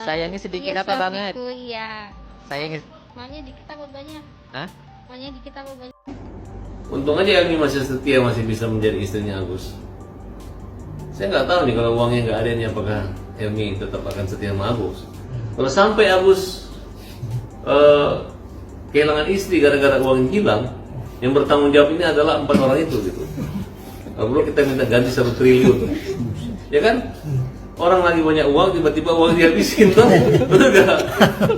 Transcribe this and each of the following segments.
Sayangi sedikit Iya, apa banget? suamiku, iya. Sayangi. Maunya dikit apa banyak? Hah? Maunya dikit apa banyak? Untung aja Elmi masih setia, masih bisa menjadi istrinya Agus. Saya nggak tahu nih kalau uangnya nggak ada nih, apakah Elmi tetap akan setia sama Agus. Kalau sampai Agus kehilangan istri gara-gara uang yang hilang, yang bertanggung jawab ini adalah 4 orang itu gitu. Kalau perlu kita minta ganti 1 triliun, ya kan? Orang lagi banyak uang, tiba-tiba uang dihabisin tuh, betul gak?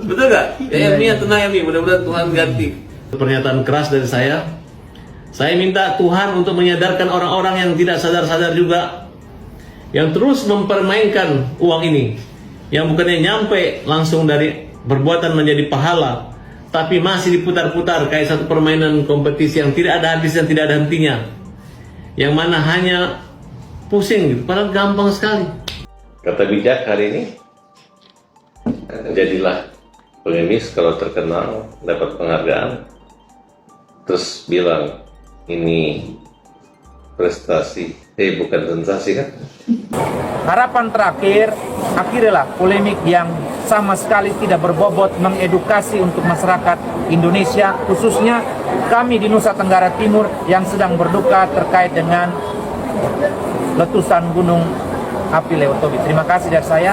Betul gak? Ya Elmi, tenang Elmi, mudah-mudahan Tuhan ganti. Pernyataan keras dari saya. Saya minta Tuhan untuk menyadarkan orang-orang yang tidak sadar-sadar juga, yang terus mempermainkan uang ini, yang bukannya nyampe langsung dari perbuatan menjadi pahala, tapi masih diputar-putar kayak satu permainan kompetisi yang tidak ada habis dan tidak ada hentinya, yang mana hanya pusing gitu, padahal gampang sekali. Kata bijak hari ini, jadilah pengemis kalau terkenal, dapat penghargaan, terus bilang ini prestasi, bukan sensasi kan? Harapan terakhir, akhirnya polemik yang sama sekali tidak berbobot mengedukasi untuk masyarakat Indonesia, khususnya kami di Nusa Tenggara Timur yang sedang berduka terkait dengan letusan gunung api Lewotobi. Terima kasih dari saya.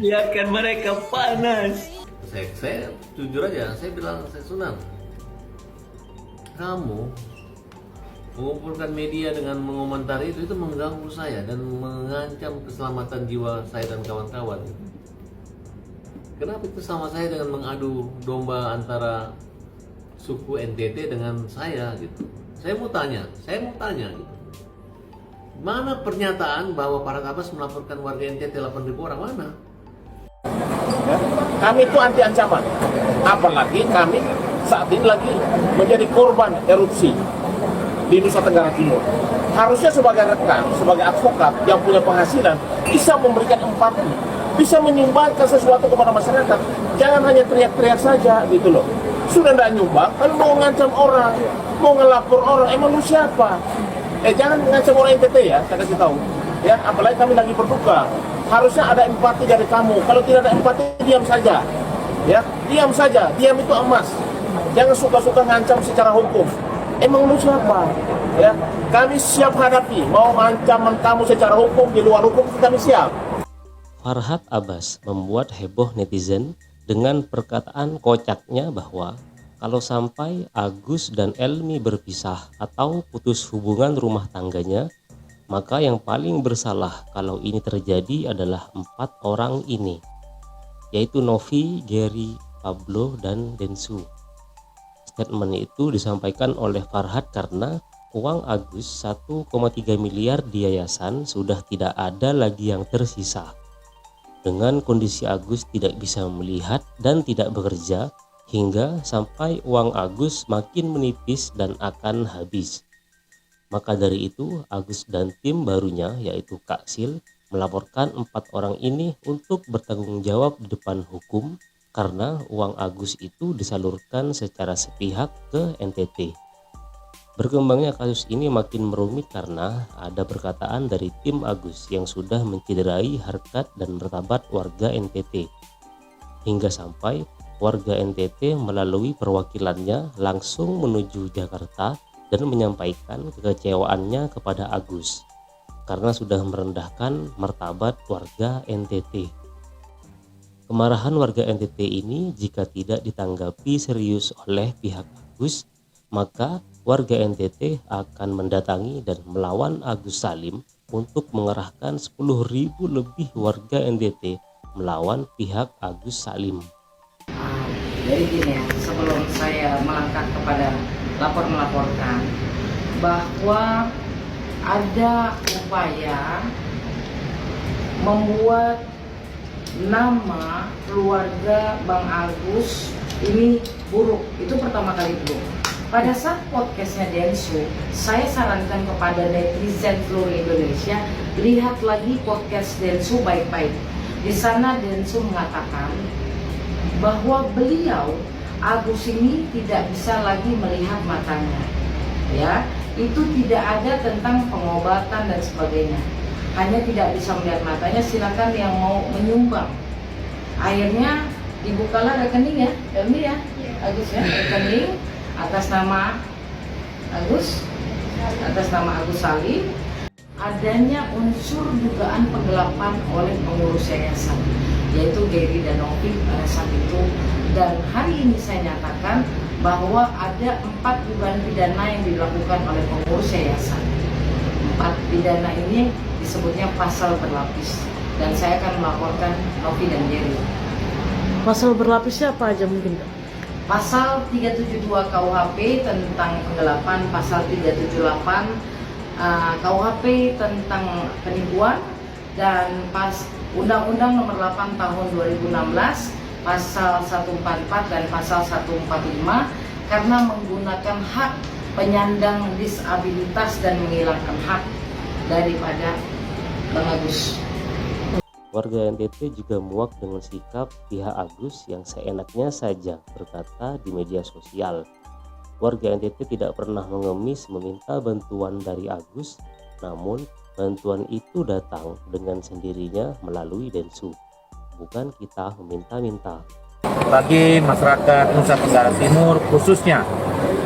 Biarkan mereka panas. Saya jujur aja, saya bilang, saya Sunan, kamu mengumpulkan media dengan mengomentari itu mengganggu saya dan mengancam keselamatan jiwa saya dan kawan-kawan. Kenapa itu sama saya dengan mengadu domba antara suku NTT dengan saya gitu? Saya mau tanya gitu. Mana pernyataan bahwa Farhad Abbas melaporkan warga NTT 8.000 orang, mana? Kami itu anti ancaman, apalagi kami saat ini lagi menjadi korban erupsi di Nusa Tenggara Timur. Harusnya sebagai rekan, sebagai advokat yang punya penghasilan, bisa memberikan empati, bisa menyumbangkan sesuatu kepada masyarakat. Jangan hanya teriak-teriak saja gitu loh. Sudah tidak nyumbang, kalau mau ngancam orang, mau ngelapor orang, emang lu siapa? Jangan ngancam orang NTT ya, saya kasih tahu. Ya, apalagi kami lagi berduka. Harusnya ada empati dari kamu. Kalau tidak ada empati, diam saja. Ya, diam saja. Diam itu emas. Jangan suka-suka ngancam secara hukum. Emang lu siapa? Ya, kami siap hadapi. Mau ancaman kamu secara hukum, di luar hukum, kami siap. Farhad Abbas membuat heboh netizen dengan perkataan kocaknya bahwa kalau sampai Agus dan Elmi berpisah atau putus hubungan rumah tangganya, maka yang paling bersalah kalau ini terjadi adalah 4 orang ini, yaitu Novi, Gary, Pablo, dan Densu. Statement itu disampaikan oleh Farhad karena uang Agus 1,3 miliar di yayasan sudah tidak ada lagi yang tersisa. Dengan kondisi Agus tidak bisa melihat dan tidak bekerja, hingga sampai uang Agus makin menipis dan akan habis. Maka dari itu Agus dan tim barunya yaitu Kak Sil melaporkan 4 orang ini untuk bertanggung jawab di depan hukum karena uang Agus itu disalurkan secara sepihak ke NTT. Berkembangnya kasus ini makin merumit karena ada perkataan dari tim Agus yang sudah mencederai harkat dan martabat warga NTT. Hingga sampai warga NTT melalui perwakilannya langsung menuju Jakarta dan menyampaikan kekecewaannya kepada Agus karena sudah merendahkan martabat warga NTT. Kemarahan warga NTT ini jika tidak ditanggapi serius oleh pihak Agus, maka warga NTT akan mendatangi dan melawan Agus Salim untuk mengerahkan 10.000 lebih warga NTT melawan pihak Agus Salim. Jadi gini ya, sebelum saya melangkah kepada melaporkan bahwa ada upaya membuat nama keluarga Bang Agus ini buruk, itu pertama kali buruk. Pada saat podcastnya Densu, saya sarankan kepada netizen seluruh Indonesia, lihat lagi podcast Densu baik-baik. Di sana Densu mengatakan bahwa beliau Agus ini tidak bisa lagi melihat matanya, ya. itu tidak ada tentang pengobatan dan sebagainya. Hanya tidak bisa melihat matanya, silakan yang mau menyumbang. Akhirnya dibukalah rekening ya, Elmi ya, Agus ya, rekening atas nama Agus Salim. Adanya unsur dugaan penggelapan oleh pengurus yayasan, yaitu Gary dan Novi pada saat itu. Dan hari ini saya nyatakan bahwa ada 4 dugaan pidana yang dilakukan oleh pengurus yayasan. 4 pidana ini disebutnya pasal berlapis, dan saya akan melaporkan Novi dan Gary. Pasal berlapisnya apa aja mungkin, Kak? Pasal 372 KUHP tentang penggelapan, pasal 378 KUHP tentang penipuan, dan Undang-Undang Nomor 8 Tahun 2016 pasal 144 dan pasal 145 karena menggunakan hak penyandang disabilitas dan menghilangkan hak daripada Bang Agus. Warga NTT juga muak dengan sikap pihak Agus yang seenaknya saja berkata di media sosial. Warga NTT tidak pernah mengemis meminta bantuan dari Agus, namun bantuan itu datang dengan sendirinya melalui Densu. Bukan kita meminta-minta. Bagi masyarakat Nusa Tenggara Timur, khususnya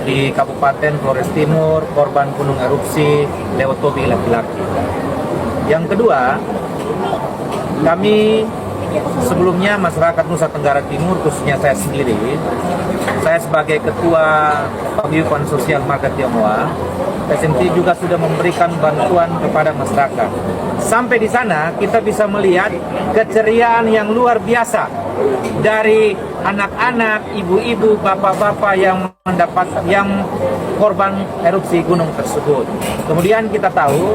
di Kabupaten Flores Timur, korban gunung erupsi Lewotobi laki-laki. Yang kedua, kami sebelumnya masyarakat Nusa Tenggara Timur, khususnya saya sendiri, saya sebagai Ketua Paguyuban Sosial Marga Tionghoa, SMT juga sudah memberikan bantuan kepada masyarakat. Sampai di sana kita bisa melihat keceriaan yang luar biasa dari anak-anak, ibu-ibu, bapak-bapak yang korban erupsi gunung tersebut. Kemudian kita tahu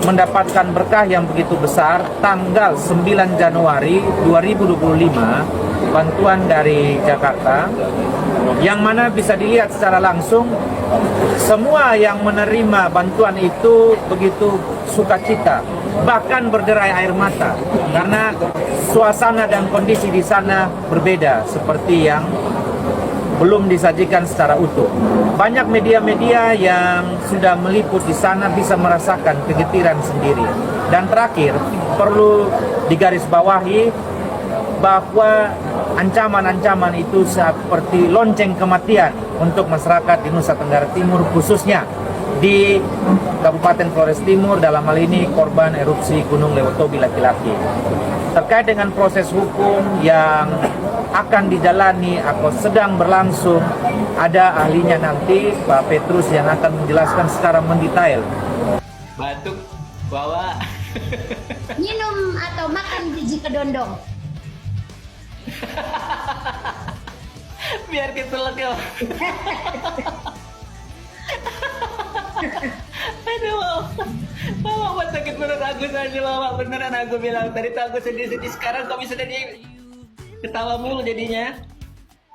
mendapatkan berkah yang begitu besar tanggal 9 Januari 2025 bantuan dari Jakarta, yang mana bisa dilihat secara langsung semua yang menerima bantuan itu begitu sukacita, bahkan berderai air mata karena suasana dan kondisi di sana berbeda seperti yang belum disajikan secara utuh. Banyak media-media yang sudah meliput di sana bisa merasakan kegetiran sendiri. Dan terakhir, perlu digarisbawahi bahwa ancaman-ancaman itu seperti lonceng kematian untuk masyarakat di Nusa Tenggara Timur, khususnya di Kabupaten Flores Timur, dalam hal ini korban erupsi Gunung Lewotobi laki-laki. Terkait dengan proses hukum yang akan dijalani atau sedang berlangsung, ada ahlinya nanti, Pak Petrus, yang akan menjelaskan secara mendetail. Batuk, bawa. Minum atau makan biji kedondong. Biar keselak ya. Aduh, mama sakit perut aku saja, mama. Beneran aku bilang tadi tuh aku sedih-sedih, sekarang kok bisa jadi ketawa mulu jadinya.